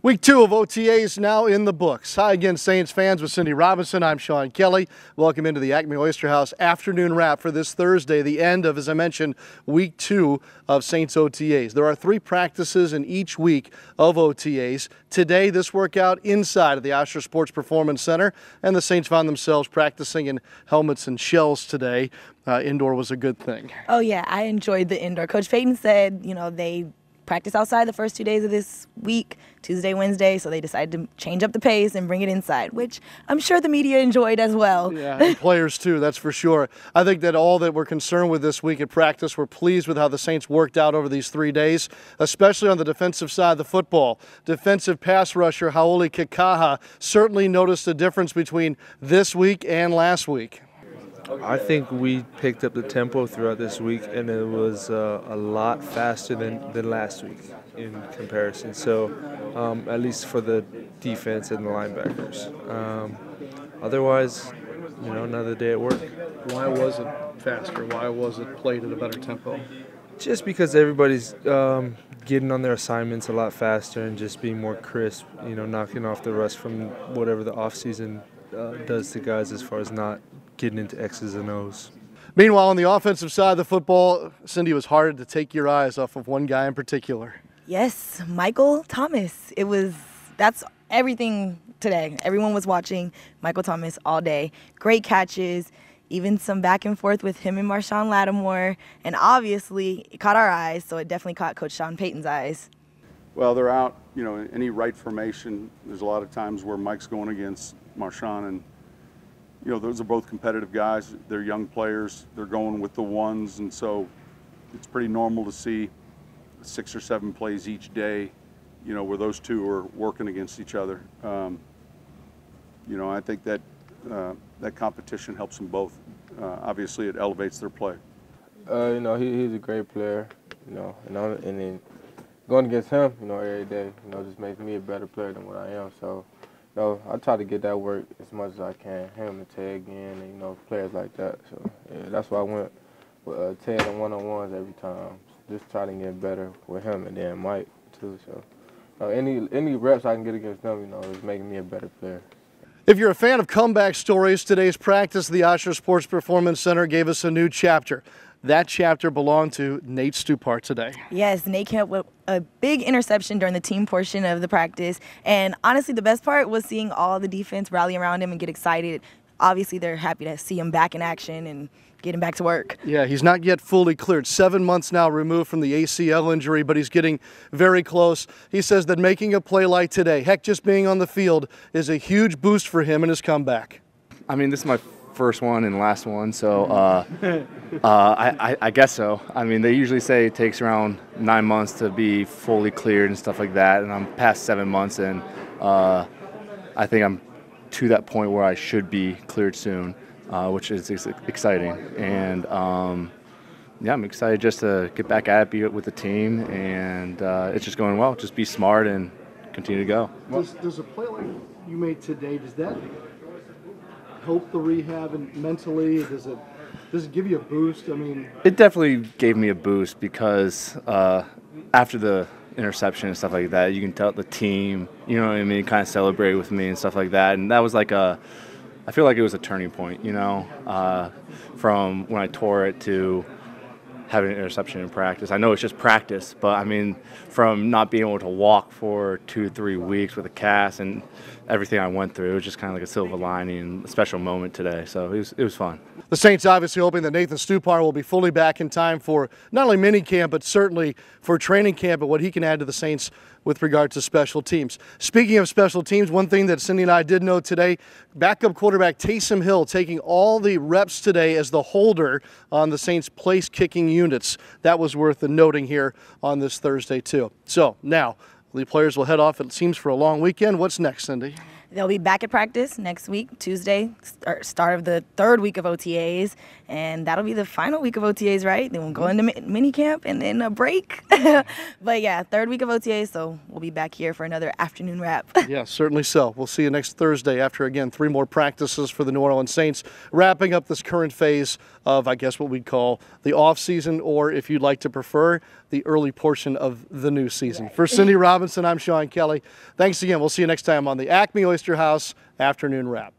Week 2 of OTAs now in the books. Hi again, Saints fans, with Cindy Robinson. I'm Sean Kelley. Welcome into the ACME Oyster House afternoon wrap for this Thursday, the end of, as I mentioned, Week 2 of Saints OTAs. There are 3 practices in each week of OTAs. Today, this workout inside of the Oyster Sports Performance Center, and the Saints found themselves practicing in helmets and shells today. Indoor was a good thing. Oh, yeah, I enjoyed the indoor. Coach Payton said, they practice outside the first 2 days of this week, Tuesday, Wednesday, so they decided to change up the pace and bring it inside, which I'm sure the media enjoyed as well. Yeah, and players too, that's for sure. I think that all that we're concerned with this week at practice, we're pleased with how the Saints worked out over these 3 days, especially on the defensive side of the football. Defensive pass rusher Haoli Kikaha certainly noticed a difference between this week and last week. I think we picked up the tempo throughout this week, and it was a lot faster than last week in comparison. So, at least for the defense and the linebackers. Otherwise, another day at work. Why was it faster? Why was it played at a better tempo? Just because everybody's getting on their assignments a lot faster and just being more crisp, knocking off the rust from whatever the offseason does to guys as far as not getting into X's and O's. Meanwhile, on the offensive side of the football, Cindy, it was hard to take your eyes off of one guy in particular. Yes, Michael Thomas. That's everything today. Everyone was watching Michael Thomas all day. Great catches, even some back and forth with him and Marshawn Lattimore. And obviously, it caught our eyes, so it definitely caught Coach Sean Payton's eyes. Well, they're out, in any right formation. There's a lot of times where Mike's going against Marshawn, and those are both competitive guys. They're young players. They're going with the ones, and so it's pretty normal to see 6 or 7 plays each day, where those two are working against each other. I think that that competition helps them both. Obviously, it elevates their play. He's a great player, and then going against him, every day, just makes me a better player than what I am. So, I try to get that work as much as I can, him and Ted again, and, players like that. So, yeah, that's why I went with Ted and one-on-ones every time, just trying to get better with him and then Mike, too. So, any reps I can get against them, is making me a better player. If you're a fan of comeback stories, today's practice at the Oyster Sports Performance Center gave us a new chapter. That chapter belonged to Nate Stupart today. Yes, Nate came up with a big interception during the team portion of the practice. And honestly, the best part was seeing all the defense rally around him and get excited. Obviously, they're happy to see him back in action and get him back to work. Yeah, he's not yet fully cleared. 7 months now removed from the ACL injury, but he's getting very close. He says that making a play like today, heck, just being on the field, is a huge boost for him in his comeback. I mean, this is my first one and last one, so I guess so. I mean, they usually say it takes around 9 months to be fully cleared and stuff like that, and I'm past 7 months, and I think I'm to that point where I should be cleared soon, which is exciting. And yeah, I'm excited just to get back at it with the team, and it's just going well. Just be smart and continue to go. Does a play like you made today, does that help the rehab and mentally? Does it give you a boost? I mean, it definitely gave me a boost because after the interception and stuff like that, you can tell the team, kind of celebrate with me and stuff like that. And that was like I feel like it was a turning point, from when I tore it to having an interception in practice. I know it's just practice, but I mean, from not being able to walk for 2-3 weeks with a cast and everything I went through, it was just kind of like a silver lining, a special moment today. So it was fun. The Saints obviously hoping that Nathan Stupart will be fully back in time for not only mini camp, but certainly for training camp, and what he can add to the Saints with regard to special teams. Speaking of special teams, one thing that Cindy and I did note today, backup quarterback Taysom Hill taking all the reps today as the holder on the Saints' place kicking units. That was worth the noting here on this Thursday too. So now the players will head off, it seems, for a long weekend. What's next, Cindy? They'll be back at practice next week, Tuesday, start of the 3rd week of OTAs, and that'll be the final week of OTAs, right? Then we'll go into mini camp and then a break. But yeah, 3rd week of OTAs, so we'll be back here for another afternoon wrap. Yeah, certainly so. We'll see you next Thursday after, again, 3 more practices for the New Orleans Saints, wrapping up this current phase of, I guess, what we'd call the off season, or if you'd like to prefer, the early portion of the new season. For Cindy Robinson, I'm Sean Kelley. Thanks again. We'll see you next time on the ACME Oyster House Afternoon Wrap.